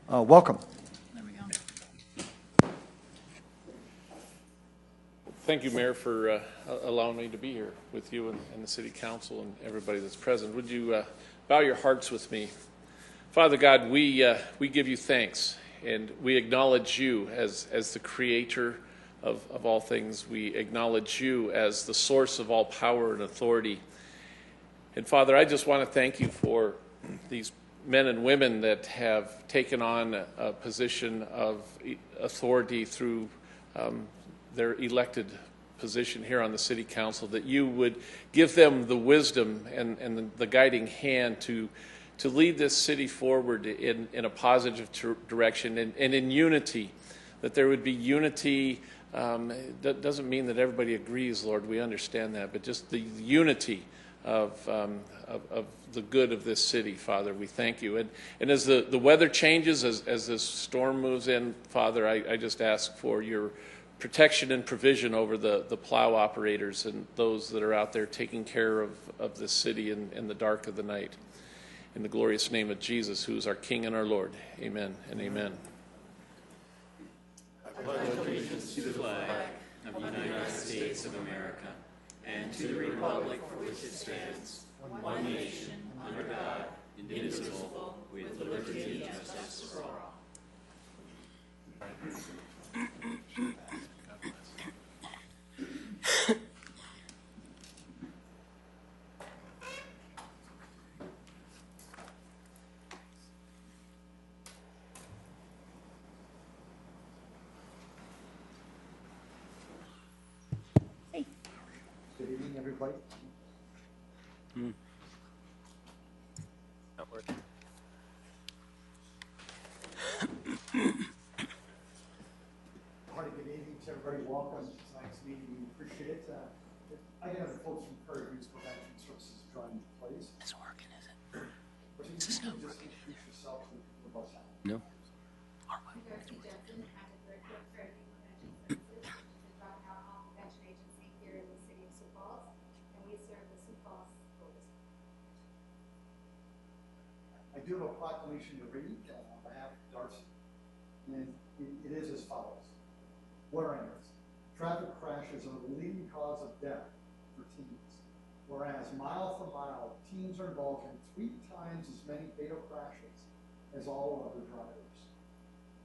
Welcome. There we go. Thank you, Mayor, for allowing me to be here with you and the City Council and everybody that's present. Would you bow your hearts with me? Father God, we give you thanks, and we acknowledge you as the creator of all things. We acknowledge you as the source of all power and authority. And Father, I just want to thank you for these men and women that have taken on a position of authority through their elected position here on the City Council, that you would give them the wisdom and the guiding hand to lead this city forward in a positive direction and in unity, that there would be unity. That doesn't mean that everybody agrees, Lord, we understand that, but just the unity of the good of this city, Father, we thank you. And as the weather changes, as this storm moves in, Father, I just ask for your protection and provision over the plow operators and those that are out there taking care of this city in the dark of the night. In the glorious name of Jesus, who is our King and our Lord. Amen and amen. I pledge allegiance to the flag of the United States of America and to the republic for which it stands, one nation, under God, indivisible, with liberty and justice for all. Good evening, everybody. Not working. Hearty good evening to everybody. Welcome to tonight's meeting. We appreciate it. I get other folks from Prairie Views Prevention Services joining the place. It's working, is it? Just introduce yourself to the bus out. No. Darcy Jensen, active director of Prairie View Prevention Services, which is a drug and alcohol prevention agency here in the city of Sioux Falls, and we serve the Sioux Falls School District. I do have a proclamation to read on behalf of Darcy, and it is as follows. Whereas traffic crashes are the leading cause of death for teens. Whereas mile for mile, teens are involved in 3 times as many fatal crashes as all other drivers.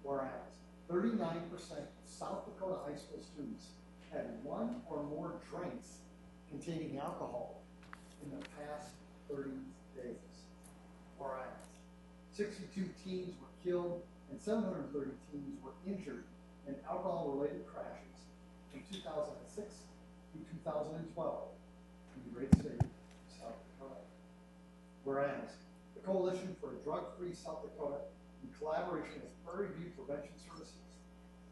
Whereas 39% of South Dakota high school students had 1 or more drinks containing alcohol in the past 30 days. Whereas 62 teens were killed and 730 teens were injured in alcohol-related crashes from 2006 to 2012 in the great state of South Dakota. Whereas the Coalition for a Drug-Free South Dakota, in collaboration with Prairie View Prevention Services,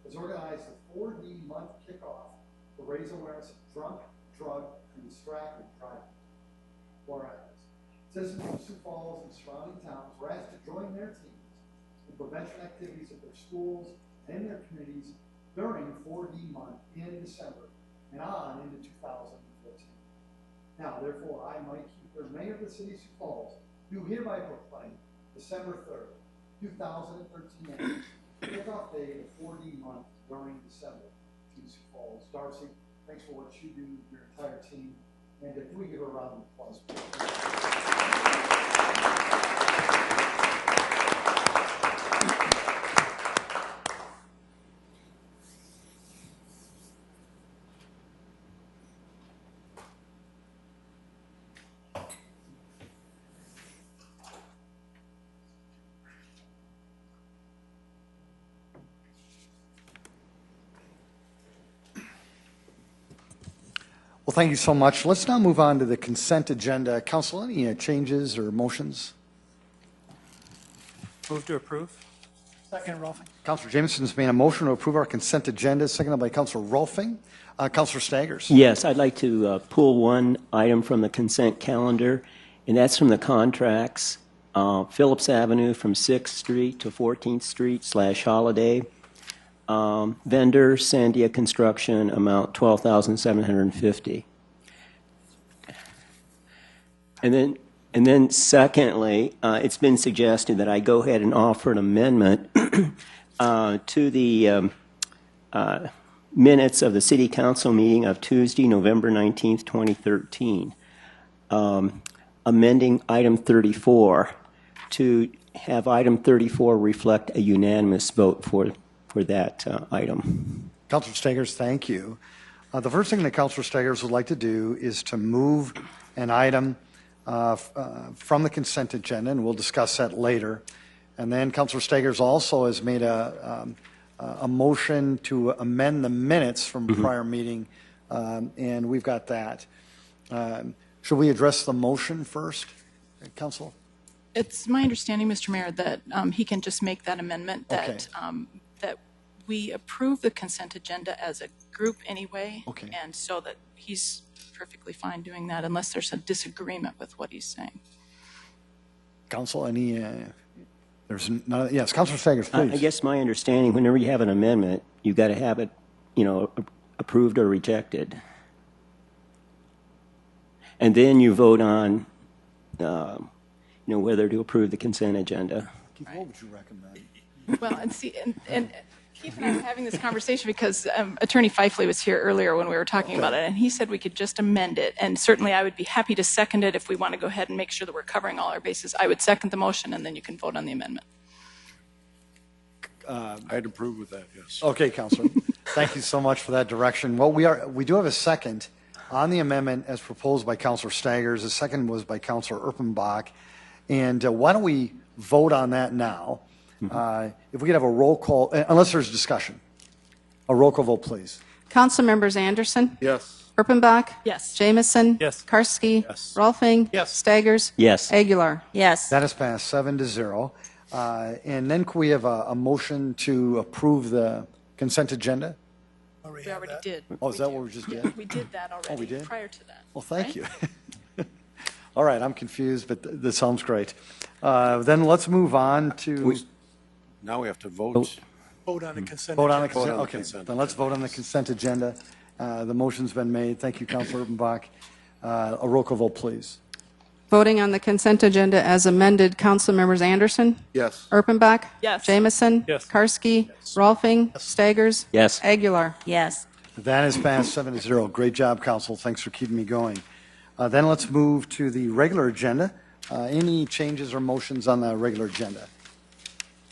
has organized a 4D month kickoff to raise awareness of drunk, drug, and distracted driving. Whereas citizens of Sioux Falls and surrounding towns were asked to join their teams in prevention activities at their schools and their communities during 4D month in December and on into 2014. Now, therefore, I, Mike Huether, Mayor of the City of Sioux Falls, do hereby proclaim December 3rd, 2013 as kickoff day of 4D month during December in Sioux Falls. Darcy, thanks for what you do, your entire team, and if we give her a round of applause, please. Well, thank you so much. Let's now move on to the consent agenda. Council, any changes or motions? Move to approve. Second, Rolfing. Councilor Jameson's made a motion to approve our consent agenda, seconded by Councilor Rolfing. Councilor Staggers. Yes, I'd like to pull one item from the consent calendar, and that's from the contracts. Phillips Avenue from 6th Street to 14th Street / Holiday. Vendor, Sandia Construction, amount $12,750. And then And then secondly, it's been suggested that I go ahead and offer an amendment to the minutes of the City Council meeting of Tuesday, November 19th, 2013, amending item 34 to have item 34 reflect a unanimous vote for that item. Councilor Stegers, thank you. The first thing that Councilor Stegers would like to do is to move an item from the consent agenda, and we'll discuss that later. And then Councilor Stegers also has made a motion to amend the minutes from prior meeting, and we've got that. Should we address the motion first, Council? It's my understanding, Mr. Mayor, that he can just make that amendment that that we approve the consent agenda as a group anyway. Okay. And so that he's perfectly fine doing that unless there's a disagreement with what he's saying. Council, any? There's none. Yes, Councilor Stegers, please. I guess my understanding, whenever you have an amendment, you've got to have it, approved or rejected. And then you vote on, whether to approve the consent agenda. Keith, what would you recommend? Well, and see, and Keith and I were having this conversation because Attorney Fifley was here earlier when we were talking about it, and he said we could just amend it. And certainly I would be happy to second it if we want to go ahead and make sure that we're covering all our bases. I would second the motion, and then you can vote on the amendment. I'd approve with that, yes. Okay, Councilor. Thank you so much for that direction. Well, we do have a second on the amendment as proposed by Councilor Stegers. The second was by Councilor Erpenbach. And why don't we vote on that now? If we could have a roll call, unless there's discussion. A roll call vote, please. Council members Anderson, Yes. Erpenbach, Yes. Jamison, Yes. Karski, Yes. Rolfing, Yes. Staggers, Yes. Aguilar. Yes. That is passed 7-0. And then could we have a motion to approve the consent agenda? We already did. Oh, is that what we just did? We did that already we did? prior to that. Well, thank right? you. All right, I'm confused, but this sounds great. Then let's move on to Now we have to vote. Vote on the consent. vote on the agenda. consent. on the Okay, consent then let's vote on the consent agenda. The motion's been made. Thank you, Councilor Erpenbach. A roll call vote, please. Voting on the consent agenda as amended, Council members Anderson, Yes. Erpenbach, Yes. Jamison, Yes. Karski, Rolfing, Staggers, Yes. Aguilar. Yes. That is passed 7-0. Great job, Council. Thanks for keeping me going. Then let's move to the regular agenda. Any changes or motions on the regular agenda?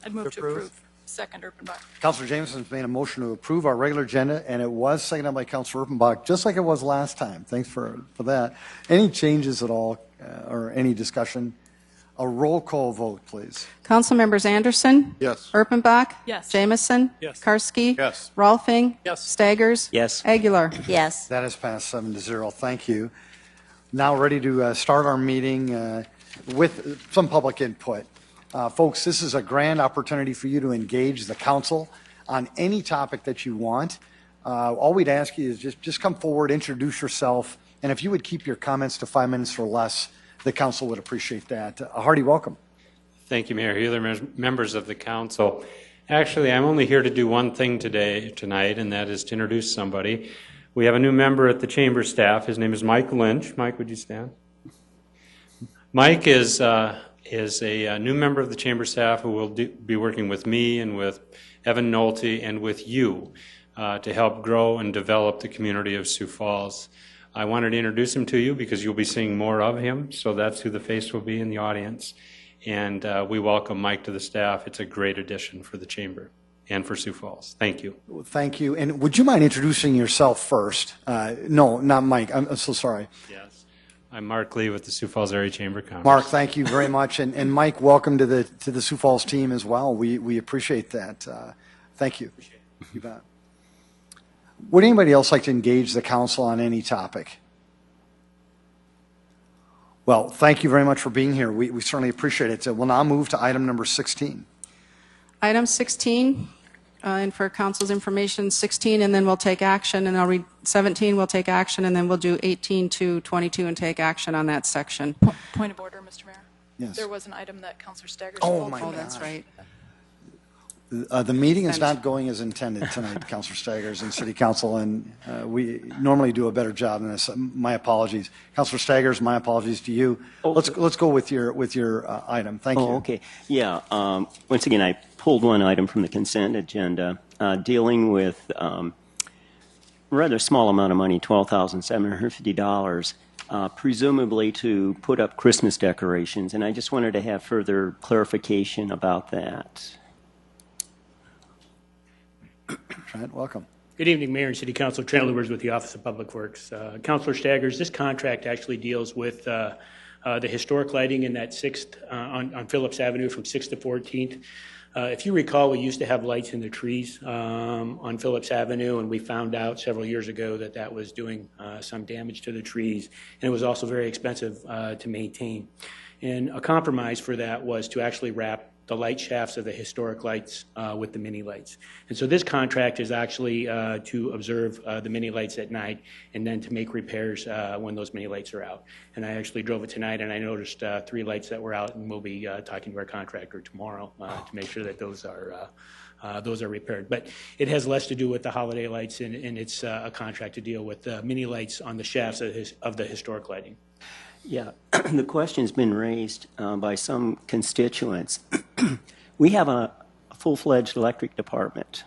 I'd move to approve. Second, Erpenbach. Councilor Jameson's made a motion to approve our regular agenda, and it was seconded by Councilor Erpenbach, just like it was last time. Thanks for that. Any changes at all, or any discussion? A roll call vote, please. Council members Anderson, Yes. Erpenbach, Yes. Jamison, Yes. Karski, Yes. Rolfing, Yes. Staggers, Yes. Aguilar. Yes. That is passed 7-0. Thank you. Now ready to start our meeting with some public input. Folks, this is a grand opportunity for you to engage the council on any topic that you want. All we'd ask you is just come forward, introduce yourself, and if you would keep your comments to 5 minutes or less, the council would appreciate that. A hearty welcome. Thank you, Mayor. You other members of the council. Actually, I'm only here to do one thing tonight, and that is to introduce somebody. We have a new member at the chamber staff. His name is Mike Lynch. Mike, would you stand? Mike is a new member of the chamber staff who will be working with me and with Evan Nolte and with you to help grow and develop the community of Sioux Falls. I wanted to introduce him to you because you'll be seeing more of him, so that's who the face will be in the audience. And we welcome Mike to the staff. It's a great addition for the chamber and for Sioux Falls. Thank you. Thank you. And would you mind introducing yourself first? No, not Mike. I'm so sorry. Yes. I'm Mark Lee with the Sioux Falls Area Chamber of Commerce. Mark, thank you very much. And Mike, welcome to the Sioux Falls team as well. We appreciate that. Thank you. You bet. Would anybody else like to engage the council on any topic? Well, thank you very much for being here. We certainly appreciate it. So we'll now move to item number 16. Item 16, and for council's information, 16, and then we'll take action, and I'll read 17, we'll take action, and then we'll do 18 to 22 and take action on that section. Point of order, Mr. Mayor. Yes. There was an item that Councilor Staggers Oh, called my for. Oh, that's right. The meeting is not going as intended tonight, Councilor Staggers and City Council, and we normally do a better job than this. My apologies. Councilor Staggers, my apologies to you. Let's go with your item. Thank you. Oh, okay. Yeah. Once again, I pulled one item from the consent agenda dealing with a rather small amount of money, $12,750, presumably to put up Christmas decorations, and I just wanted to have further clarification about that. Trent, welcome. Good evening, Mayor and City Council. Trent Lewers with the Office of Public Works. Councilor Staggers, this contract actually deals with the historic lighting in that 6th on Phillips Avenue from 6th to 14th. If you recall, we used to have lights in the trees on Phillips Avenue, and we found out several years ago that that was doing some damage to the trees, and it was also very expensive to maintain. And a compromise for that was to actually wrap the light shafts of the historic lights with the mini lights. And so this contract is actually to observe the mini lights at night and then to make repairs when those mini lights are out. And I actually drove it tonight and I noticed 3 lights that were out, and we'll be talking to our contractor tomorrow to make sure that those are repaired. But it has less to do with the holiday lights, and it's a contract to deal with the mini lights on the shafts of the historic lighting. Yeah, the question's been raised by some constituents. We have a full-fledged electric department.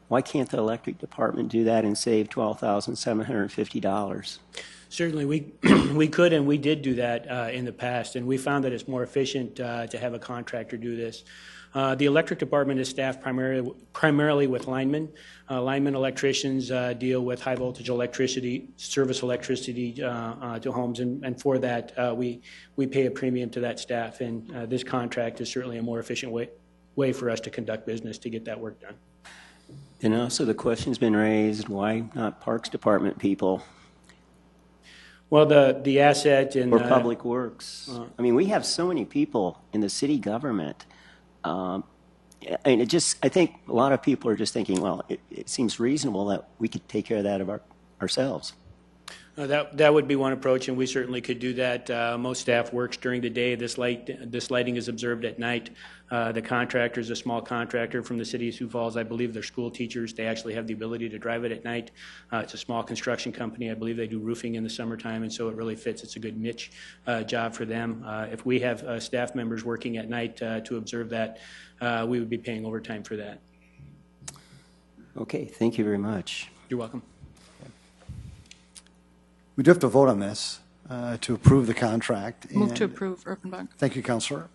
Why can't the electric department do that and save $12,750? Certainly, we could, and we did do that in the past, and we found that it's more efficient to have a contractor do this. The electric department is staffed primarily with linemen. Linemen electricians deal with high voltage electricity, service electricity to homes, and for that we pay a premium to that staff, and this contract is certainly a more efficient way for us to conduct business to get that work done. And also the question's been raised, why not Parks Department people? Well, the asset and or Public Works. I mean, we have so many people in the city government. And I think a lot of people are just thinking, well, it seems reasonable that we could take care of that ourselves. That would be one approach, and we certainly could do that. Most staff works during the day. This lighting is observed at night. The contractor is a small contractor from the city of Sioux Falls. I believe they're school teachers. They actually have the ability to drive it at night. It's a small construction company. I believe they do roofing in the summertime, and so it really fits. It's a good niche job for them. If we have staff members working at night to observe that, we would be paying overtime for that. Okay, thank you very much. You're welcome. We do have to vote on this to approve the contract. Move to approve, Erpenbach. Thank you, Councilor.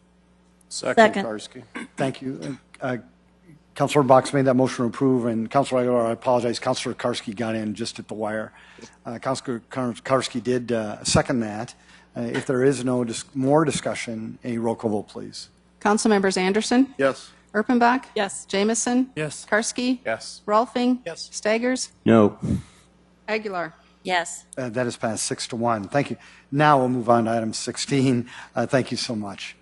Second, Karski. Thank you. Councilor Box made that motion to approve, and Councilor Aguilar, I apologize, Councilor Karski got in just at the wire. Councilor Karski did second that. If there is no more discussion, a roll call vote, please. Council members Anderson, Yes. Erpenbach, Yes. Jamison, Yes. Karski, Yes. Rolfing, Yes. Staggers, No. Aguilar. Yes. That is passed 6-1. Thank you. Now we'll move on to item 16. Thank you so much.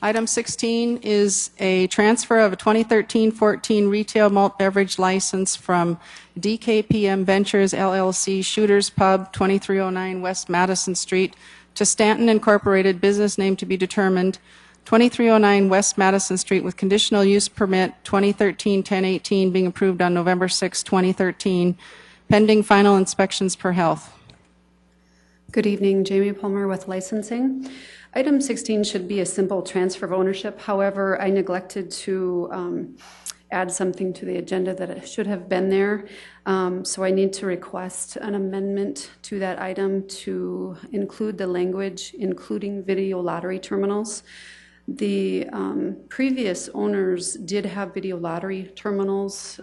Item 16 is a transfer of a 2013-14 retail malt beverage license from DKPM Ventures LLC Shooters Pub, 2309 West Madison Street, to Stanton Incorporated, business name to be determined, 2309 West Madison Street, with conditional use permit 2013-1018 being approved on November 6, 2013, pending final inspections per health. Good evening, Jamie Palmer with licensing. Item 16 should be a simple transfer of ownership. However, I neglected to add something to the agenda that it should have been there. So I need to request an amendment to that item to include the language, including video lottery terminals. The previous owners did have video lottery terminals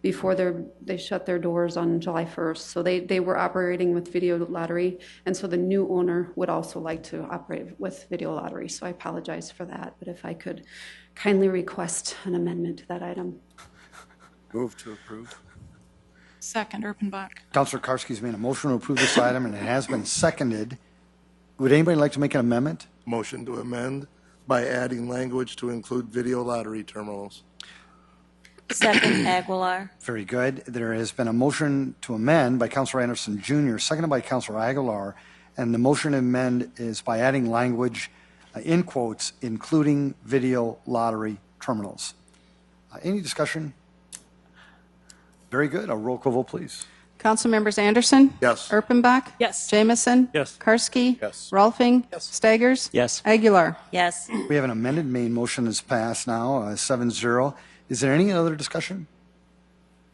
before they shut their doors on July 1st. So they were operating with video lottery, and so the new owner would also like to operate with video lottery. So I apologize for that, but if I could kindly request an amendment to that item. Move to approve. Second, Erpenbach. Councilor Karski's made a motion to approve this item, and it has been seconded. Would anybody like to make an amendment? Motion to amend by adding language to include video lottery terminals. Second, Aguilar. Very good. There has been a motion to amend by Councilor Anderson Jr., seconded by Councilor Aguilar, and the motion to amend is by adding language in quotes, including video lottery terminals. Any discussion? Very good. A roll call vote, please. Council members Anderson? Yes. Erpenbach? Yes. Jamison? Yes. Karski? Yes. Rolfing? Staggers? Yes. Aguilar? Yes. We have an amended main motion is passed now, 7-0. Is there any other discussion?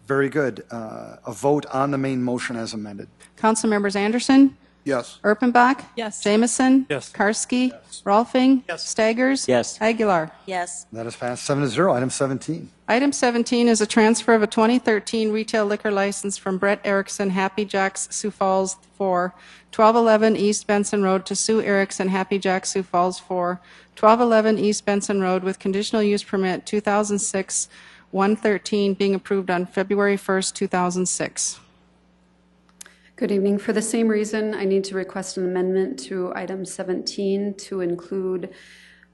Very good. A vote on the main motion as amended. Council members Anderson? Yes. Erpenbach? Yes. Jamison? Yes. Karski? Rolfing? Staggers? Yes. Aguilar? Yes. That is passed 7-0. Item 17. Item 17 is a transfer of a 2013 retail liquor license from Brett Erickson, Happy Jacks, Sioux Falls, 4, 1211 East Benson Road to Sue Erickson, Happy Jacks, Sioux Falls, 4, 1211 East Benson Road with conditional use permit 2006-113 being approved on February 1st, 2006. Good evening. For the same reason, I need to request an amendment to item 17 to include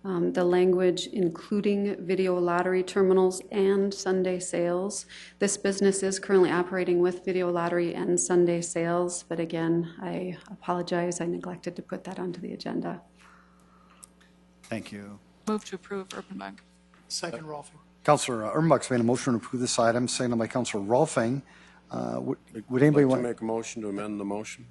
the language including video lottery terminals and Sunday sales. This business is currently operating with video lottery and Sunday sales, but again, I apologize. I neglected to put that onto the agenda. Thank you. Move to approve, Erpenbach. Second, Rolfing. Councilor Ermbach's made a motion to approve this item, seconded by Councilor Rolfing. Would Would anybody like want? to make a motion to amend the motion?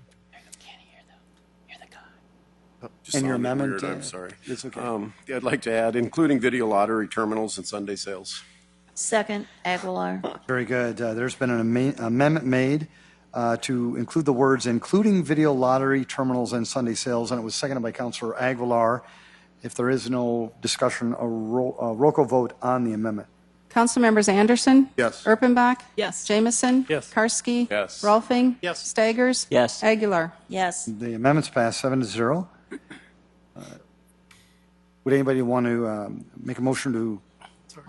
Just And your sounded amendment, weird, I'm sorry. it's okay. Yeah, I'd like to add, including video lottery terminals and Sunday sales. Second, Aguilar. Very good. There's been an amendment made to include the words including video lottery terminals and Sunday sales, and it was seconded by Councilor Aguilar. If there is no discussion, a roll call vote on the amendment. Council members Anderson? Yes. Erpenbach? Yes. Jamison? Yes. Karski? Yes. Rolfing? Yes. Staggers? Yes. Aguilar? Yes. The amendment's passed 7-0. Would anybody want to make a motion to?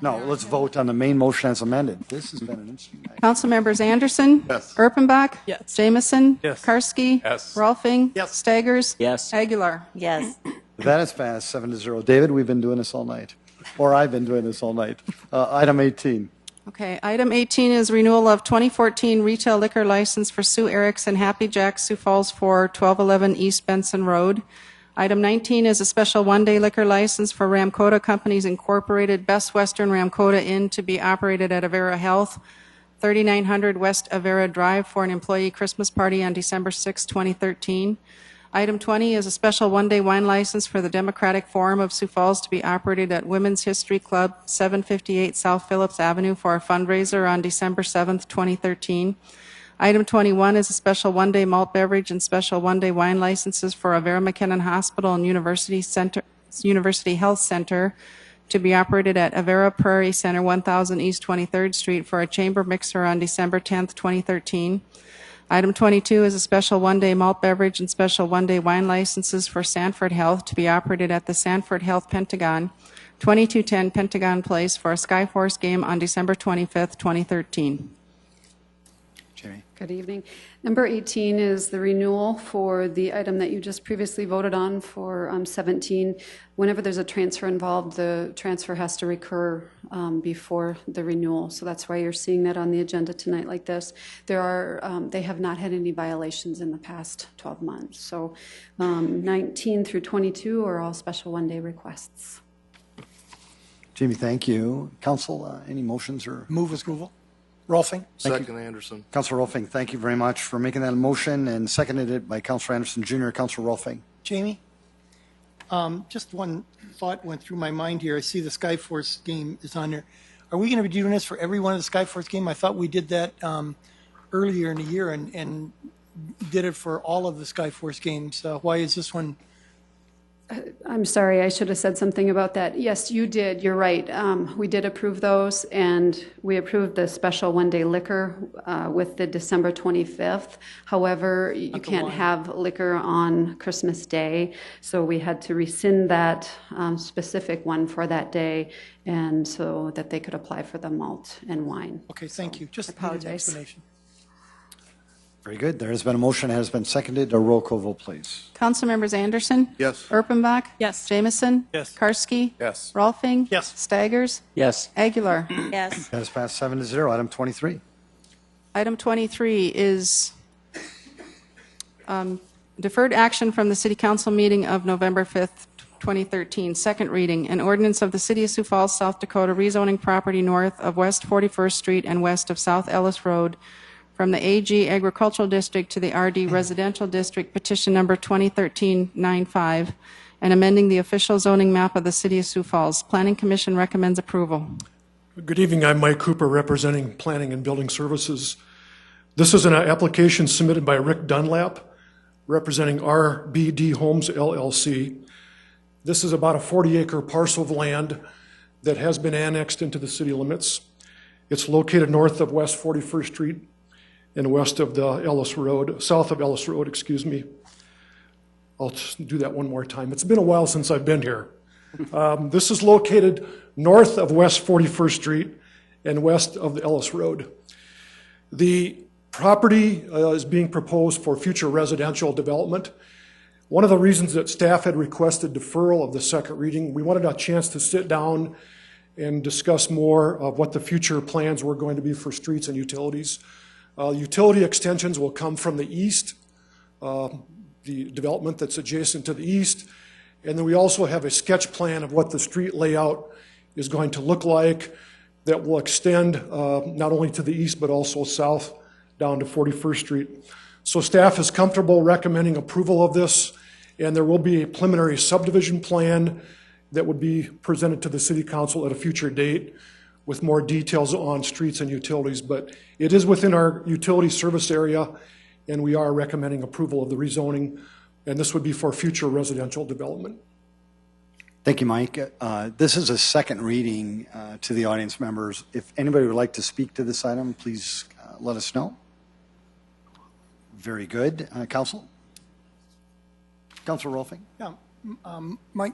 No, let's vote on the main motion as amended. This has been an interesting night. Council members Anderson? Yes. Erpenbach? Yes. Jamison? Yes. Karski? Yes. Rolfing? Yes. Staggers? Yes. Aguilar? Yes. That is passed 7-0. David, we've been doing this all night, or I've been doing this all night. Item 18. Okay, item 18 is renewal of 2014 retail liquor license for Sue Erickson, Happy Jacks, Sioux Falls, 4, 1211 East Benson Road. Item 19 is a special one-day liquor license for Ramcota Companies Incorporated, Best Western Ramcota Inn to be operated at Avera Health, 3900 West Avera Drive for an employee Christmas party on December 6, 2013. Item 20 is a special one-day wine license for the Democratic Forum of Sioux Falls to be operated at Women's History Club, 758 South Phillips Avenue for a fundraiser on December 7, 2013. Item 21 is a special one-day malt beverage and special one-day wine licenses for Avera McKinnon Hospital and University Health Center to be operated at Avera Prairie Center, 1000 East 23rd Street for a chamber mixer on December 10, 2013. Item 22 is a special one-day malt beverage and special one-day wine licenses for Sanford Health to be operated at the Sanford Health Pentagon, 2210 Pentagon Place for a Skyforce game on December 25th, 2013. Jamie. Good evening. Number 18 is the renewal for the item that you just previously voted on for 17. Whenever there's a transfer involved, the transfer has to recur before the renewal. So that's why you're seeing that on the agenda tonight like this. They have not had any violations in the past 12 months. So 19 through 22 are all special one-day requests. Jamie, thank you. Council, any motions or? Move approval. Rolfing. Second, Anderson. Councilor Rolfing, thank you very much for making that motion and seconded it by Councilor Anderson Jr. Councilor Rolfing. Jamie, just one thought went through my mind here. I see the Skyforce game is on there. Are we going to be doing this for every one of the Skyforce game? I thought we did that earlier in the year and did it for all of the Skyforce games. Why is this one? I'm sorry, I should have said something about that. Yes, you did. You're right. We did approve those, and we approved the special one-day liquor with the December 25th. However, you can't have liquor on Christmas Day, so we had to rescind that specific one for that day, and so that they could apply for the malt and wine. Okay, thank you. Just apologize. An explanation. Very good. There has been a motion, has been seconded. A roll call vote, please. Council members Anderson? Yes. Erpenbach? Yes. Jamison? Yes. Karski? Yes. Rolfing? Yes. Staggers? Yes. Aguilar? Yes. That has passed 7-0. Item 23. Item 23 is deferred action from the City Council meeting of November 5th, 2013, second reading. An ordinance of the City of Sioux Falls, South Dakota, rezoning property north of West 41st Street and west of South Ellis Road from the AG Agricultural District to the RD Residential District, petition number 2013-95, and amending the official zoning map of the City of Sioux Falls. Planning Commission recommends approval. Good evening. I'm Mike Cooper, representing Planning and Building Services. This is an application submitted by Rick Dunlap, representing RBD Homes LLC. This is about a 40-acre parcel of land that has been annexed into the city limits. It's located north of West 41st Street and west of the Ellis Road, south of Ellis Road, excuse me. I'll just do that one more time. It's been a while since I've been here. This is located north of West 41st Street and west of the Ellis Road. The property is being proposed for future residential development. One of the reasons that staff had requested deferral of the second reading, we wanted a chance to sit down and discuss more of what the future plans were going to be for streets and utilities. Utility extensions will come from the east, the development that's adjacent to the east, and then we also have a sketch plan of what the street layout is going to look like that will extend not only to the east but also south down to 41st Street. So staff is comfortable recommending approval of this, and there will be a preliminary subdivision plan that would be presented to the City Council at a future date with more details on streets and utilities. But it is within our utility service area, and we are recommending approval of the rezoning, and this would be for future residential development. Thank you, Mike. This is a second reading to the audience members. If anybody would like to speak to this item, please let us know. Very good. Council? Councilor Rolfing? Yeah, Mike,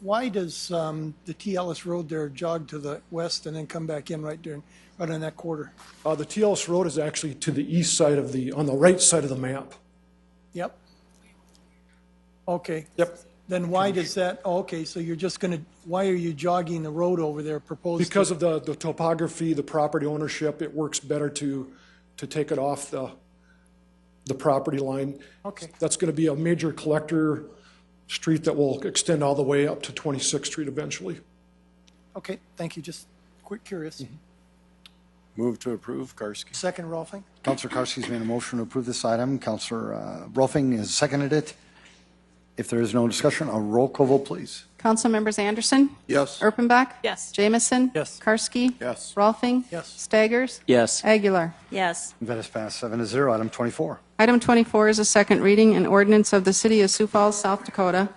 why does the T. Ellis Road there jog to the west and then come back in right on that quarter? The T. Ellis Road is actually to the east side of on the right side of the map. Yep. Okay. Yep. Then why does that, okay, so you're just going to, why are you jogging the road over there proposed? Because of the topography, the property ownership, it works better to take it off the property line. Okay. That's going to be a major collector street that will extend all the way up to 26th Street eventually. Okay, thank you. Just quick curious. Move to approve, Karski. Second, Rolfing. Councilor Karski's made a motion to approve this item. Councilor Rolfing has seconded it. If there is no discussion, a roll call vote, please. Council members Anderson? Yes. Erpenbach? Yes. Jamison? Yes. Karski? Yes. Rolfing? Yes. Staggers? Yes. Aguilar? Yes. That is passed 7-0. Item 24. Item 24 is a second reading, an ordinance of the City of Sioux Falls, South Dakota,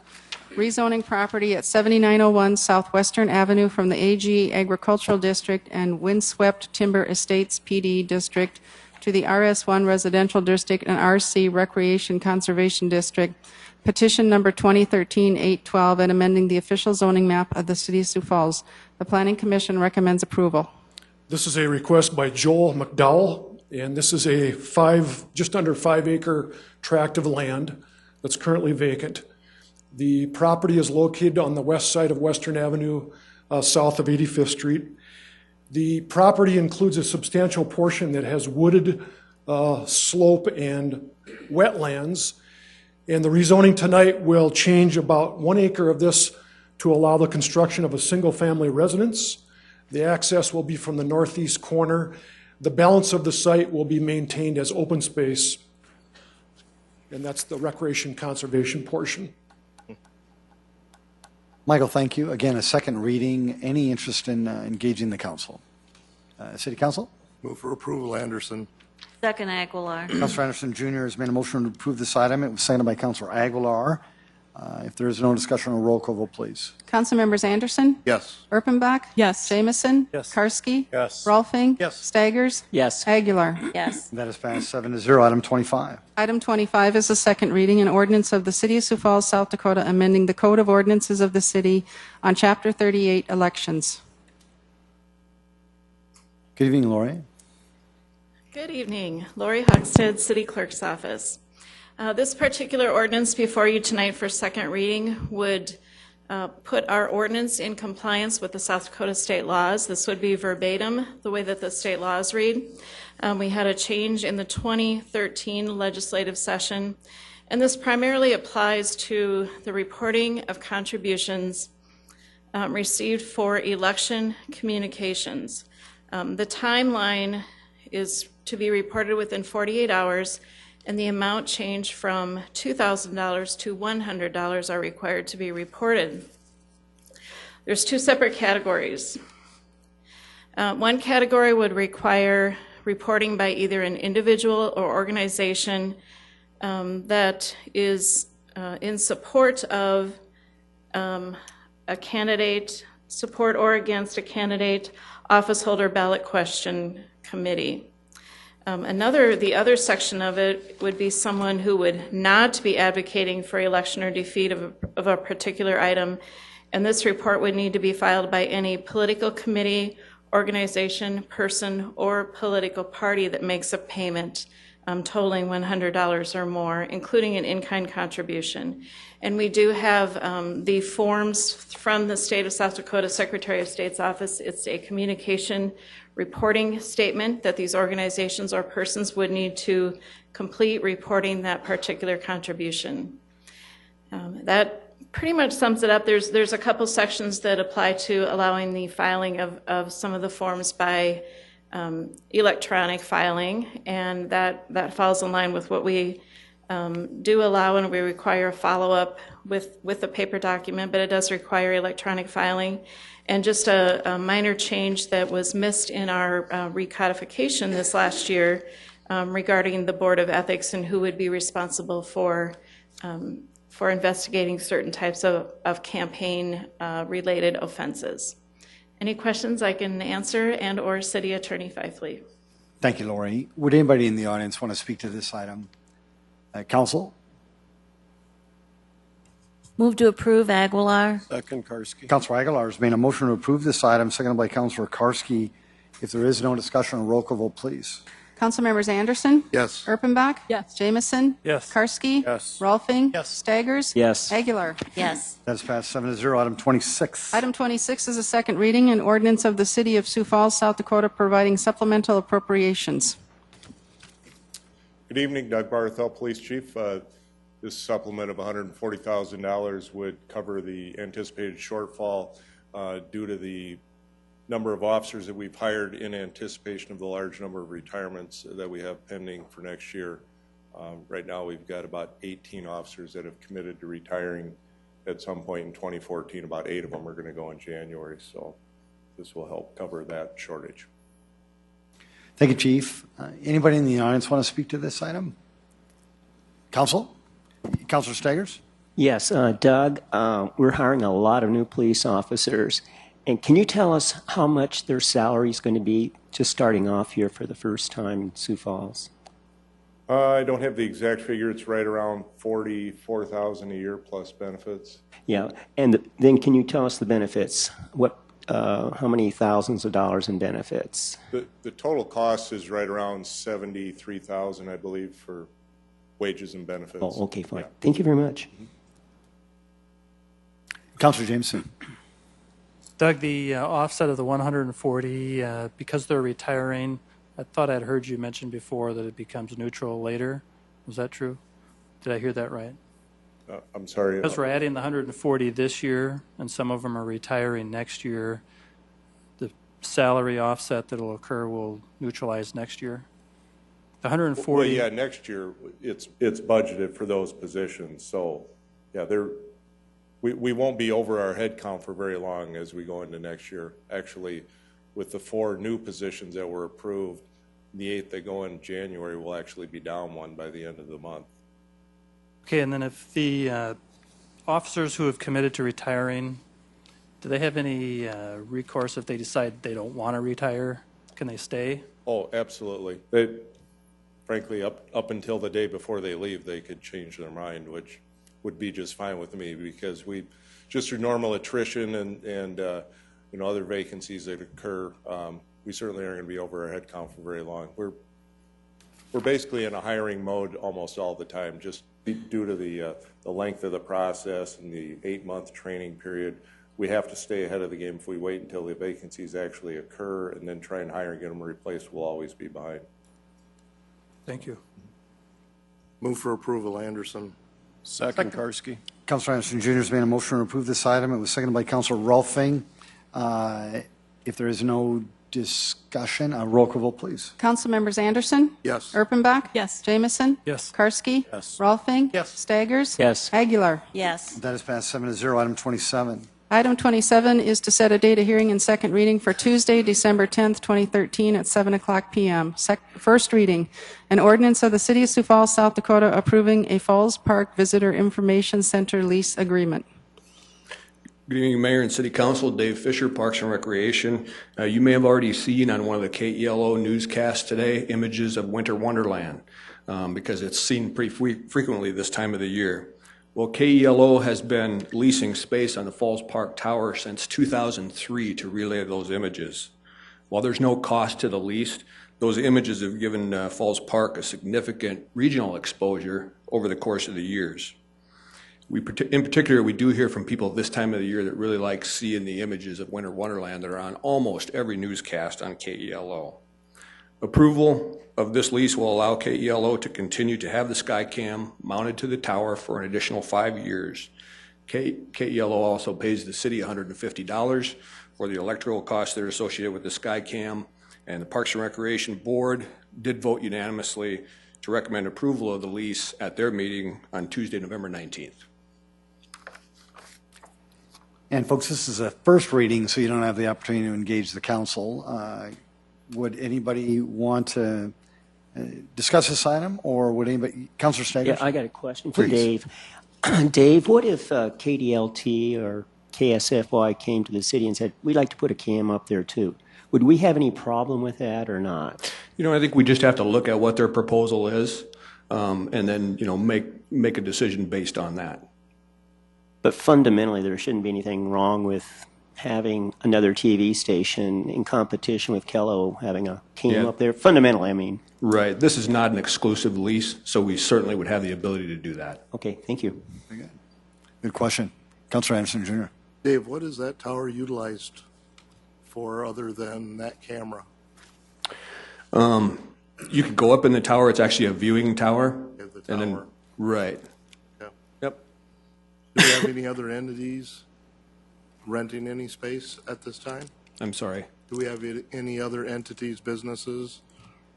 rezoning property at 7901 Southwestern Avenue from the AG Agricultural District and Windswept Timber Estates PD District to the RS1 Residential District and RC Recreation Conservation District, petition number 2013-812, and amending the official zoning map of the City of Sioux Falls. The Planning Commission recommends approval. This is a request by Joel McDowell, and this is a just under 5 acre tract of land that's currently vacant. The property is located on the west side of Western Avenue, south of 85th Street. The property includes a substantial portion that has wooded slope and wetlands, and the rezoning tonight will change about 1 acre of this to allow the construction of a single-family residence. The access will be from the northeast corner. The balance of the site will be maintained as open space, and that's the recreation conservation portion. Michael, thank you. Again, a second reading. Any interest in engaging the council? City Council? Move for approval, Anderson. Second, Aguilar. Councilor Anderson Jr. has made a motion to approve this item. It was seconded by Councilor Aguilar. If there is no discussion, a roll call vote, please. Council members Anderson? Yes. Erpenbach? Yes. Jamison? Yes. Karski? Yes. Rolfing? Yes. Staggers? Yes. Aguilar? Yes. That is passed 7-0. Item 25. Item 25 is a second reading, an ordinance of the City of Sioux Falls, South Dakota, amending the Code of Ordinances of the city on Chapter 38, Elections. Good evening, Lori. Good evening. Lori Huxted, City Clerk's Office. This particular ordinance before you tonight for second reading would put our ordinance in compliance with the South Dakota state laws. This would be verbatim the way that the state laws read. We had a change in the 2013 legislative session, And this primarily applies to the reporting of contributions received for election communications. The timeline is to be reported within 48 hours, and the amount change from $2,000 to $100 are required to be reported. There's two separate categories. One category would require reporting by either an individual or organization that is in support of a candidate, support or against a candidate, office holder, ballot question committee. The other section of it would be someone who would not be advocating for election or defeat of a particular item, and this report would need to be filed by any political committee, organization, person, or political party that makes a payment totaling $100 or more, including an in-kind contribution. And we do have the forms from the state of South Dakota Secretary of State's office. It's a communication reporting statement that these organizations or persons would need to complete reporting that particular contribution. That pretty much sums it up. There's a couple sections that apply to allowing the filing of some of the forms by electronic filing, and that falls in line with what we do allow, and we require a follow-up with a paper document, but it does require electronic filing. And just a minor change that was missed in our recodification this last year regarding the Board of Ethics and who would be responsible for investigating certain types of campaign-related offenses. Any questions I can answer, and or City Attorney Fifley? Thank you, Lori. Would anybody in the audience want to speak to this item? Council? Move to approve Aguilar. Second, Karski. Councilor Aguilar has made a motion to approve this item, seconded by Councilor Karski. If there is no discussion, a roll call vote, please. Council members Anderson? Yes. Erpenbach? Yes. Jamison? Yes. Karski? Yes. Rolfing? Yes. Staggers? Yes. Aguilar? Yes. That's passed 7-0. Item 26. Item 26 is a second reading, an ordinance of the City of Sioux Falls, South Dakota, providing supplemental appropriations. Good evening, Doug Barthel, Police Chief. This supplement of $140,000 would cover the anticipated shortfall due to the number of officers that we've hired in anticipation of the large number of retirements that we have pending for next year. Right now, we've got about 18 officers that have committed to retiring at some point in 2014. About 8 of them are going to go in January, so this will help cover that shortage. Thank you, Chief. Anybody in the audience want to speak to this item? Council? Councilor Staggers? Yes, Doug, we're hiring a lot of new police officers. And can you tell us how much their salary is going to be just starting off here for the first time in Sioux Falls? I don't have the exact figure. It's right around $44,000 a year plus benefits. Yeah, and then can you tell us the benefits? How many thousands of dollars in benefits? The total cost is right around $73,000, I believe, for wages and benefits. Oh, okay, fine. Yeah. Thank you very much. Councilor Jameson. Doug, the offset of the 140, because they're retiring, I thought I'd heard you mention before that it becomes neutral later. Was that true? Did I hear that right? I'm sorry. Because we're adding the 140 this year, and some of them are retiring next year, the salary offset that will occur will neutralize next year? The 140... Well, yeah, next year, it's budgeted for those positions. So, yeah, we won't be over our head count for very long as we go into next year. Actually, with the 4 new positions that were approved, the 8 that go in January will actually be down 1 by the end of the month. Okay, and then if the officers who have committed to retiring, do they have any recourse if they decide they don't want to retire? Can they stay? Oh, absolutely. Frankly, up until the day before they leave, they could change their mind, which would be just fine with me, because we just through normal attrition and other vacancies that occur, we certainly aren't going to be over our head count for very long. We're basically in a hiring mode almost all the time, just due to the length of the process and the 8-month training period. We have to stay ahead of the game. If we wait until the vacancies actually occur and then try and hire and get them replaced, we'll always be behind. Thank you. Move for approval, Anderson. Second, Karski. Councilor Anderson Jr. has made a motion to approve this item. It was seconded by Councilor Rolfing. If there is no discussion, a roll call vote, please. Council members Anderson? Yes. Erpenbach? Yes. Jamison? Yes. Karski? Yes. Rolfing? Yes. Staggers? Yes. Aguilar? Yes. That is passed 7-0. Item 27. Item 27 is to set a date of hearing and second reading for Tuesday, December 10th, 2013 at 7 o'clock p.m. First reading, an ordinance of the City of Sioux Falls, South Dakota approving a Falls Park Visitor Information Center lease agreement. Good evening, Mayor and City Council. Dave Fisher, Parks and Recreation. You may have already seen on one of the KELO newscasts today images of Winter Wonderland because it's seen pretty frequently this time of the year. Well, KELO has been leasing space on the Falls Park Tower since 2003 to relay those images. While there's no cost to the lease, those images have given Falls Park a significant regional exposure over the course of the years. In particular, we do hear from people this time of the year that really like seeing the images of Winter Wonderland that are on almost every newscast on KELO. Approval of this lease will allow KELO to continue to have the Skycam mounted to the tower for an additional 5 years. KELO also pays the city $150 for the electrical costs that are associated with the Skycam, and the Parks and Recreation Board did vote unanimously to recommend approval of the lease at their meeting on Tuesday, November 19th. And folks, this is a first reading, so you don't have the opportunity to engage the council. Would anybody want to discuss this item, or would anybody, Councilor Staggers? Yeah, I got a question for Please. Dave. Dave, what if KDLT or KSFY came to the city and said, we'd like to put a cam up there too? Would we have any problem with that or not? You know, I think we just have to look at what their proposal is and then, you know, make a decision based on that. But fundamentally, there shouldn't be anything wrong with having another TV station in competition with KELO having a cam up there. Fundamentally, I mean. Right. This is not an exclusive lease, so we certainly would have the ability to do that. Okay, thank you. Okay. Good question. Councilor Anderson Jr. Dave, what is that tower utilized for other than that camera? You could go up in the tower. It's actually a viewing tower. Yeah, the tower. And then, right. Yeah. Yep. Do we have any other entities renting any space at this time? I'm sorry. Do we have any other entities, businesses,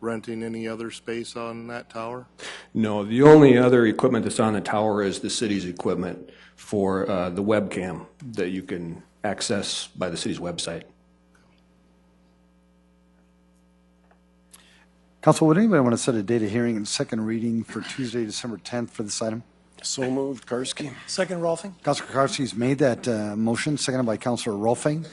renting any other space on that tower? No, the only other equipment that's on the tower is the city's equipment for the webcam that you can access by the city's website. Council, would anybody want to set a date of hearing and second reading for Tuesday, December 10th for this item? So moved, Karski. Second, Rolfing? Councilor Karski's made that motion, seconded by Councilor Rolfing.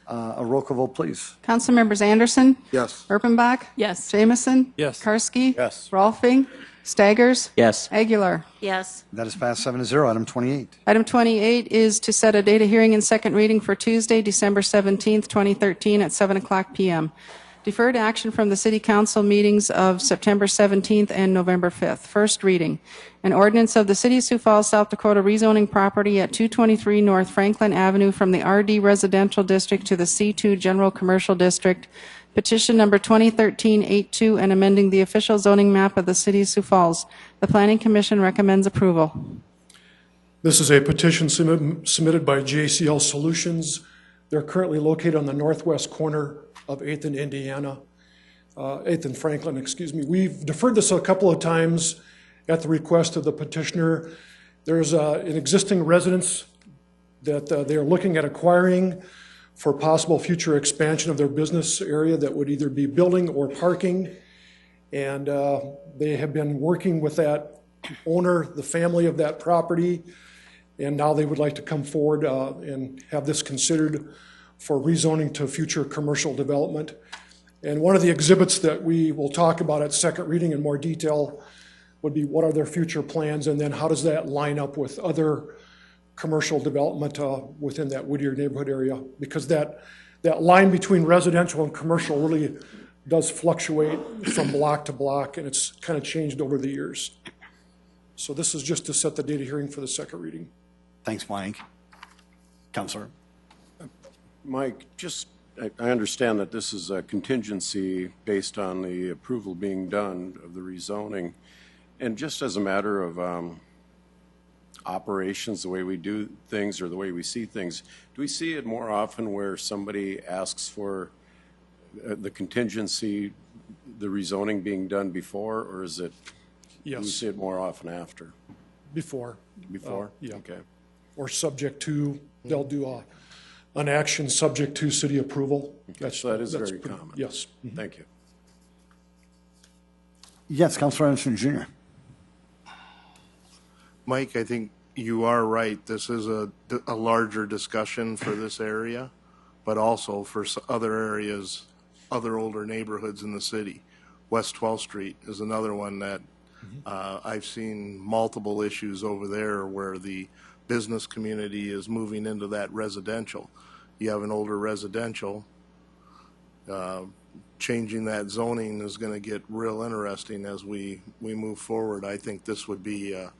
A roll call vote, please. Council members Anderson? Yes. Erpenbach? Yes. Jamison? Yes. Karski? Yes. Rolfing? Staggers? Yes. Aguilar? Yes. That is passed 7-0. Item 28. Item 28 is to set a date of hearing and second reading for Tuesday, December 17th, 2013 at 7 o'clock p.m. Deferred action from the City Council meetings of September 17th and November 5th. First reading. An ordinance of the City of Sioux Falls, South Dakota rezoning property at 223 North Franklin Avenue from the RD Residential District to the C2 General Commercial District. Petition number 2013-82 and amending the official zoning map of the City of Sioux Falls. The Planning Commission recommends approval. This is a petition submitted by JCL Solutions. They're currently located on the northwest corner of 8th and Indiana, 8th and Franklin, excuse me. We've deferred this a couple of times at the request of the petitioner. There's an existing residence that they are looking at acquiring for possible future expansion of their business area that would either be building or parking. And they have been working with that owner, the family of that property, and now they would like to come forward and have this considered for rezoning to future commercial development. And one of the exhibits that we will talk about at second reading in more detail would be what are their future plans, and then how does that line up with other commercial development within that Whittier neighborhood area, because that line between residential and commercial really does fluctuate from block to block, and it's kind of changed over the years. So this is just to set the date of hearing for the second reading. Thanks, Mike. Councilor. Mike, I understand that this is a contingency based on the approval being done of the rezoning. And just as a matter of operations, the way we do things or the way we see things, do we see it more often where somebody asks for the contingency, the rezoning being done before, or is it, do we Yes, see it more often after? before. Before? Yeah. Okay. Or subject to, they'll do an action subject to city approval. So that is that's very pretty- common. Yes. Thank you. Yes, Councilor Anderson Jr. Mike, I think you are right. This is a larger discussion for this area, but also for other areas, other older neighborhoods in the city. West 12th Street is another one that I've seen multiple issues over there where the business community is moving into that residential. You have an older residential, changing that zoning is going to get real interesting as we move forward. I think this would be a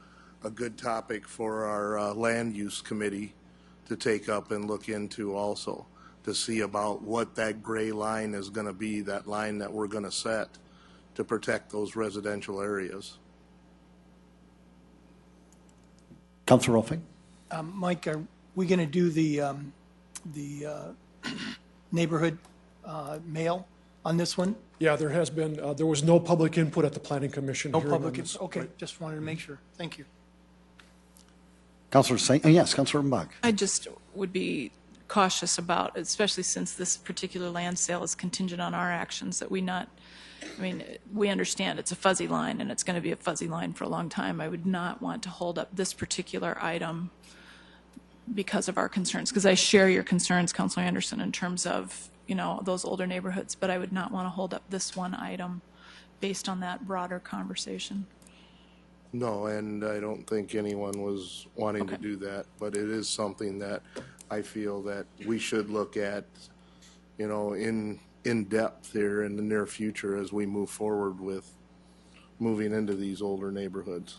good topic for our land use committee to take up and look into also, to see about what that gray line is going to be, that line that we're going to set to protect those residential areas. Councilor Rolfing? Mike, are we going to do the neighborhood mail on this one? Yeah, there has been, there was no public input at the planning commission. No hearing on public, this. okay, Right. just wanted to make sure. Thank you. Councilor Saint, yes, Councilor Mbach. I just would be cautious about, especially since this particular land sale is contingent on our actions, that we not, I mean, we understand it's a fuzzy line and it's going to be a fuzzy line for a long time. I would not want to hold up this particular item because of our concerns, because I share your concerns, Councilor Anderson, in terms of, you know, those older neighborhoods, but I would not want to hold up this one item based on that broader conversation. No, and I don't think anyone was wanting to do that, but it is something that I feel that we should look at, you know, in depth here in the near future as we move forward with moving into these older neighborhoods.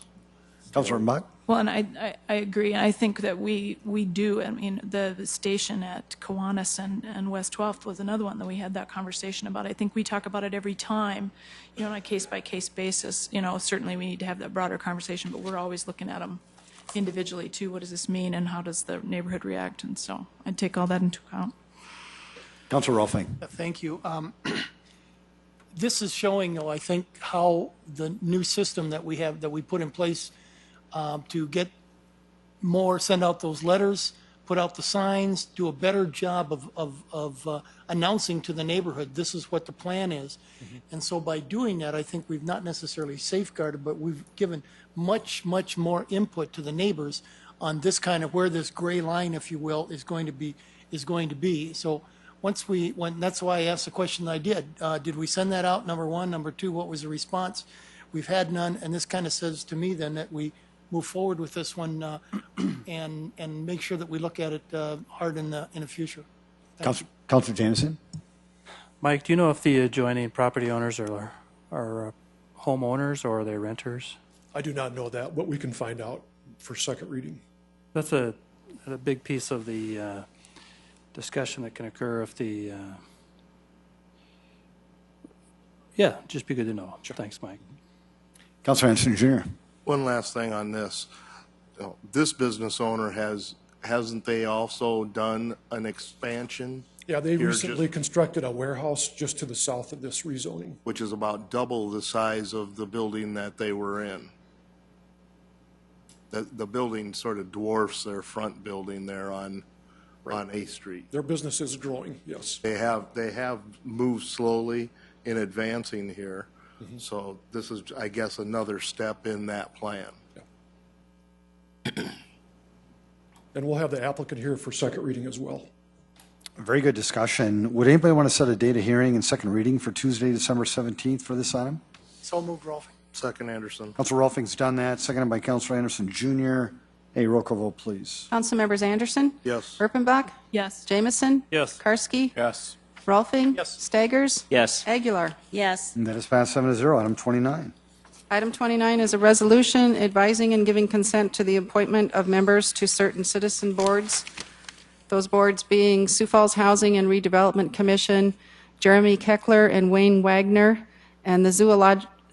Councilor Mbach? Well, and I agree. I think that we do. I mean, the station at Kiwanis and West 12th was another one that we had that conversation about. I think we talk about it every time, you know, on a case-by-case basis. You know, certainly we need to have that broader conversation, but we're always looking at them individually, too. What does this mean, and how does the neighborhood react? And so I'd take all that into account. Councilor Rolfing? Thank you. This is showing, though, I think, how the new system that we have, that we put in place to get more, send out those letters, put out the signs, do a better job of announcing to the neighborhood, this is what the plan is. And so by doing that, I think we've not necessarily safeguarded, but we've given much, much more input to the neighbors on this kind of where this gray line, if you will, is going to be. So once that's why I asked the question I did. Did we send that out, number one? Number two, what was the response? We've had none, and this kind of says to me then that we move forward with this one and make sure that we look at it hard in the future. Councilor Jameson? Mike, do you know if the adjoining property owners are homeowners or are they renters? I do not know that, but we can find out for second reading. That's a big piece of the discussion that can occur if the, yeah, just be good to know. Sure. Thanks, Mike. Councilor Anderson Jr. One last thing on this. You know, this business owner hasn't they also done an expansion? Yeah, they here recently constructed a warehouse just to the south of this rezoning. which is about double the size of the building that they were in. The building sort of dwarfs their front building there on 8th Street. Their business is growing, yes. They have moved slowly in advancing here. So this is, I guess, another step in that plan. And we'll have the applicant here for second reading as well. Very good discussion. Would anybody want to set a date of hearing and second reading for Tuesday, December 17th for this item? So moved, Rolfing. Second, Anderson. Councilor Rolfing's done that, seconded by Councilor Anderson Jr. A roll call vote, please. Council members Anderson? Yes. Erpenbach? Yes. Jamison? Yes. Karski? Yes. Rolfing? Yes. Staggers? Yes. Aguilar? Yes. And that is passed 7-0. Item 29. Item 29 is a resolution advising and giving consent to the appointment of members to certain citizen boards. Those boards being Sioux Falls Housing and Redevelopment Commission, Jeremy Keckler and Wayne Wagner, and the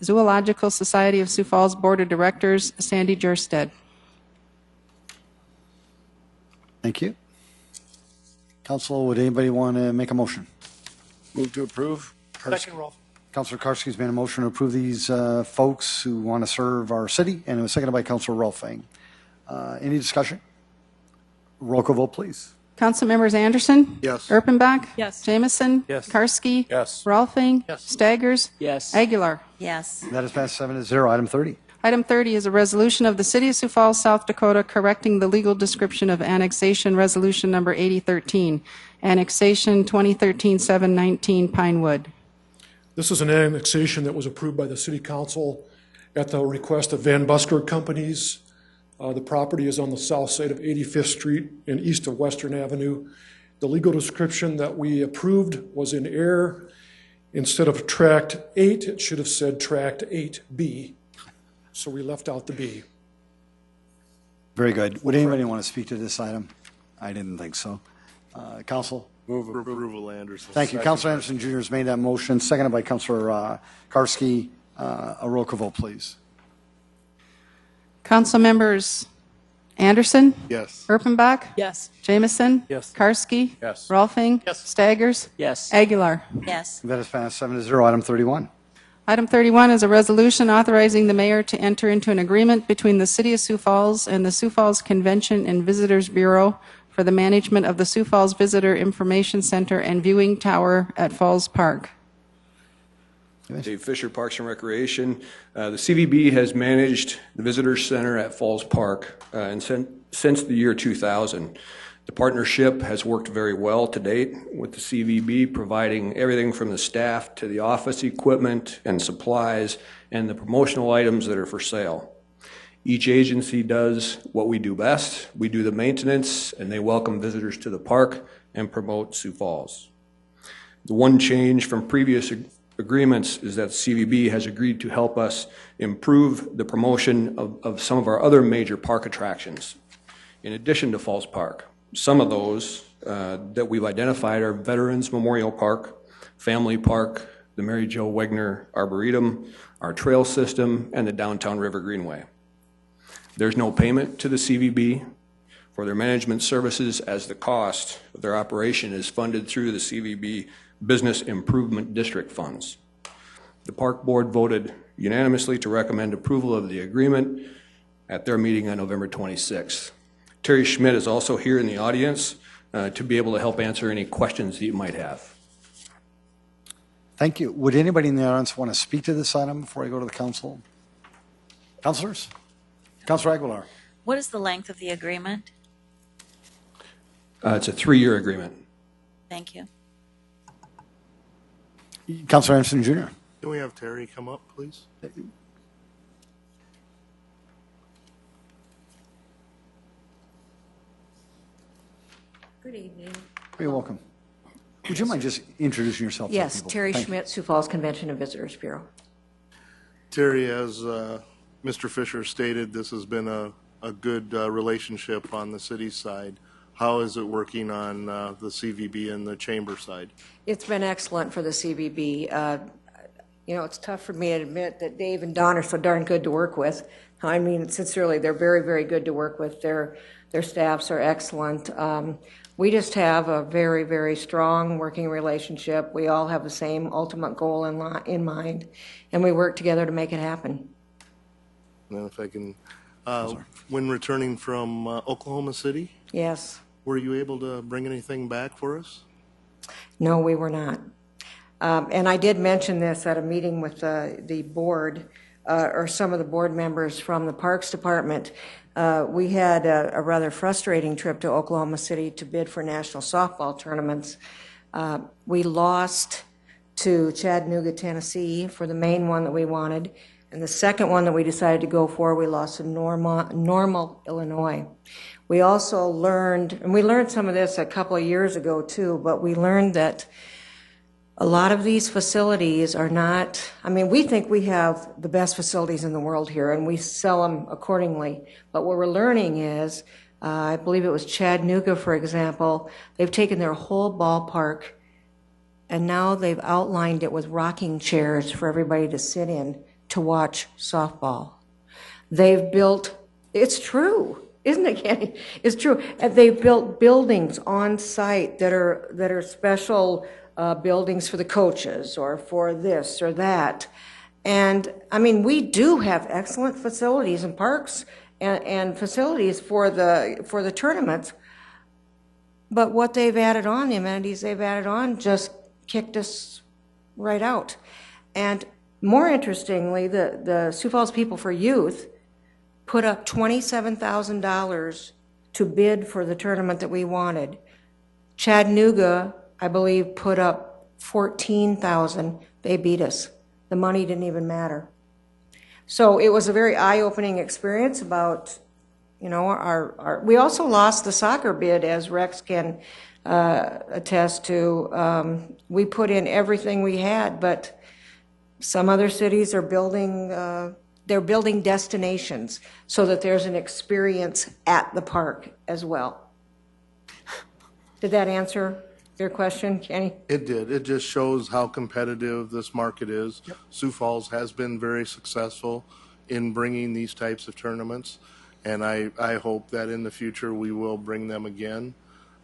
Zoological Society of Sioux Falls Board of Directors, Sandy Jerstead. Thank you. Council, would anybody want to make a motion? Move to approve. Second, Rolf. Councilor Karski's made a motion to approve these folks who want to serve our city, and it was seconded by Councilor Rolfing. Any discussion? Roll call vote, please. Council members Anderson? Yes. Erpenbach? Yes. Jamison? Yes. Karski? Yes. Rolfing? Yes. Staggers? Yes. Aguilar? Yes. That is passed 7-0. Item 30. Item 30 is a resolution of the City of Sioux Falls, South Dakota, correcting the legal description of annexation resolution number 8013, annexation 2013-719 Pinewood. This is an annexation that was approved by the city council at the request of Van Busker Companies. The property is on the south side of 85th Street and east of Western Avenue. The legal description that we approved was in error. Instead of tract 8, it should have said tract 8B. So we left out the B. Very good. Would anybody want to speak to this item? I didn't think so. Council? Move approval, Anderson. Thank you. Councilor Anderson Jr. has made that motion, seconded by Councilor Karski. A roll call vote, please. Council members Anderson? Yes. Erpenbach? Yes. Jamison? Yes. Karski? Yes. Rolfing? Yes. Staggers? Yes. Aguilar? Yes. That is passed 7-0. Item 31. Item 31 is a resolution authorizing the mayor to enter into an agreement between the City of Sioux Falls and the Sioux Falls Convention and Visitors Bureau for the management of the Sioux Falls Visitor Information Center and Viewing Tower at Falls Park. Dave Fisher, Parks and Recreation. The CVB has managed the Visitor Center at Falls Park since the year 2000. The partnership has worked very well to date, with the CVB providing everything from the staff to the office equipment and supplies and the promotional items that are for sale. Each agency does what we do best. We do the maintenance, and they welcome visitors to the park and promote Sioux Falls. The one change from previous agreements is that CVB has agreed to help us improve the promotion of some of our other major park attractions, in addition to Falls Park. Some of those that we've identified are Veterans Memorial Park, Family Park, the Mary Jo Wegner Arboretum, our trail system, and the Downtown River Greenway. There's no payment to the CVB for their management services, as the cost of their operation is funded through the CVB Business Improvement District funds. The Park Board voted unanimously to recommend approval of the agreement at their meeting on November 26th. Terry Schmidt is also here in the audience to be able to help answer any questions that you might have. Thank you. Would anybody in the audience want to speak to this item before I go to the council? Councilors? Councilor Aguilar. What is the length of the agreement? It's a 3-year agreement. Thank you. Councilor Anderson Jr. Can we have Terry come up, please? Good evening. You're welcome. Would you mind just introducing yourself? Yes, to people? Terry Thank you. Schmidt, Sioux Falls Convention and Visitors Bureau. Terry, as Mr. Fisher stated, this has been a good relationship on the city side. How is it working on the CVB and the chamber side? It's been excellent for the CVB. You know, it's tough for me to admit that Dave and Don are so darn good to work with. I mean, sincerely, they're very, very good to work with. Their staffs are excellent. We just have a very, very strong working relationship. We all have the same ultimate goal in mind, and we work together to make it happen. And if I can, when returning from Oklahoma City? Yes. Were you able to bring anything back for us? No, we were not. And I did mention this at a meeting with the board, or some of the board members from the Parks Department. We had a rather frustrating trip to Oklahoma City to bid for national softball tournaments. We lost to Chattanooga, Tennessee for the main one that we wanted. And the second one that we decided to go for, we lost to Normal, Illinois. We also learned, and we learned some of this a couple of years ago too, but we learned that a lot of these facilities are not, I mean, we think we have the best facilities in the world here, and we sell them accordingly. But what we're learning is, I believe it was Chattanooga, for example, they've taken their whole ballpark, and now they've outlined it with rocking chairs for everybody to sit in. to watch softball. They've built, it's true, isn't it, Kenny? It's true. And they've built buildings on site that are special buildings for the coaches or for this or that. And I mean, we do have excellent facilities and parks and facilities for the tournaments. But what they've added on, the amenities they've added on, just kicked us right out. And more interestingly, the Sioux Falls People for Youth put up $27,000 to bid for the tournament that we wanted. Chattanooga, I believe, put up $14,000. They beat us. The money didn't even matter. So it was a very eye-opening experience about, you know, we also lost the soccer bid, as Rex can attest to. We put in everything we had, but some other cities are building, they're building destinations so that there's an experience at the park as well. Did that answer your question, Kenny? It did. It just shows how competitive this market is. Yep. Sioux Falls has been very successful in bringing these types of tournaments, and I hope that in the future we will bring them again.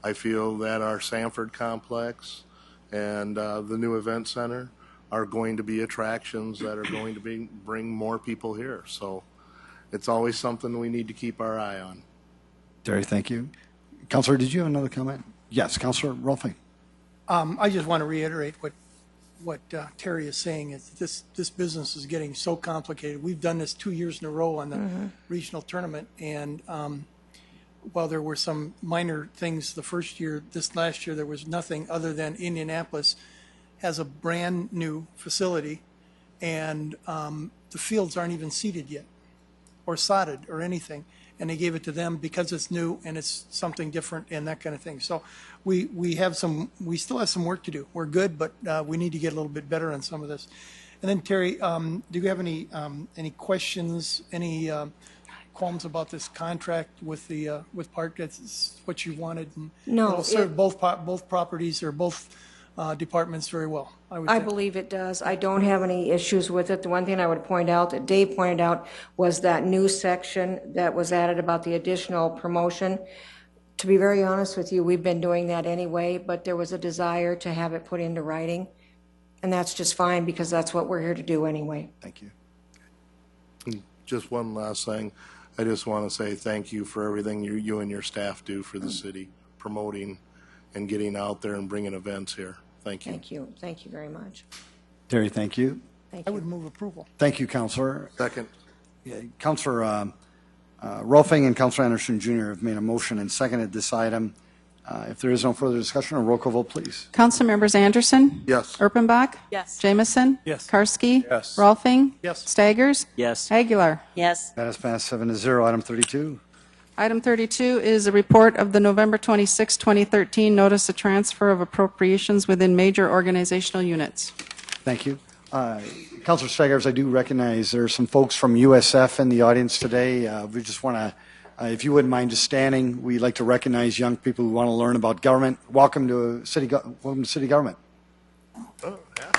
I feel that our Sanford complex and the new event center are going to be attractions that are going to bring more people here. So it's always something we need to keep our eye on. Terry, thank you. Councilor, did you have another comment? Yes, Councilor Rolfing. I just want to reiterate what Terry is saying is this business is getting so complicated. We've done this 2 years in a row on the regional tournament, and while there were some minor things the first year, this last year there was nothing other than Indianapolis has a brand new facility, and the fields aren't even seeded yet or sodded or anything. And they gave it to them because it's new and it's something different and that kind of thing. So we still have some work to do. We're good, but we need to get a little bit better on some of this. And then Terry, do you have any questions, any qualms about this contract with Park? That's what you wanted. And no, it'll serve both properties or both departments very well. I believe it does. I don't have any issues with it. The one thing I would point out that Dave pointed out was that new section that was added about the additional promotion. To be very honest with you, we've been doing that anyway, but there was a desire to have it put into writing, and that's just fine because that's what we're here to do anyway. Thank you. Just one last thing. I just want to say thank you for everything you and your staff do for the city, promoting and getting out there and bringing events here. Thank you. Thank you. Thank you very much. Terry, thank you. Thank you. I would move approval. Thank you, Councilor. Second. Yeah, Councilor Rolfing and Councilor Anderson Jr. have made a motion and seconded this item. If there is no further discussion, a roll call vote, please. Council members Anderson? Yes. Erpenbach? Yes. Jamison? Yes. Karski? Yes. Rolfing? Yes. Staggers? Yes. Aguilar? Yes. That has passed 7-0. Item 32. Item 32 is a report of the November 26, 2013 Notice of Transfer of Appropriations within Major Organizational Units. Thank you. Councilor Staggers, I do recognize there are some folks from USF in the audience today. We just want to, if you wouldn't mind just standing, we'd like to recognize young people who want to learn about government. Welcome to city government. Oh, yeah.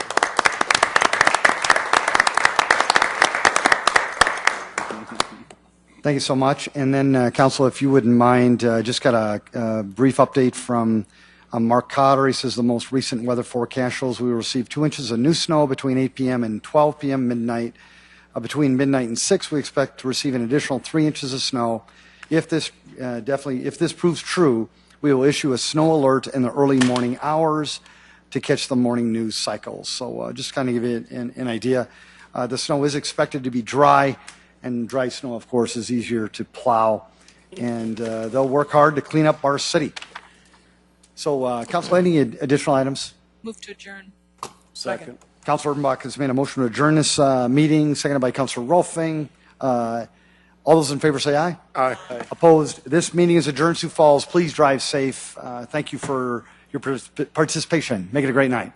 Thank you so much. And then, Council, if you wouldn't mind, just got a brief update from Mark Cotter. He says the most recent weather forecast shows we will receive 2 inches of new snow between 8 p.m. and 12 p.m. midnight. Between midnight and 6, we expect to receive an additional 3 inches of snow. If this proves true, we will issue a snow alert in the early morning hours to catch the morning news cycles. So just kind of give you an idea. The snow is expected to be dry, and dry snow, of course, is easier to plow. And they'll work hard to clean up our city. So, Council, any additional items? Move to adjourn. Second. Councilor Erpenbach has made a motion to adjourn this meeting, seconded by Councilor Rolfing. All those in favor say aye. Aye. Opposed? This meeting is adjourned. Sioux Falls, please drive safe. Thank you for your participation. Make it a great night.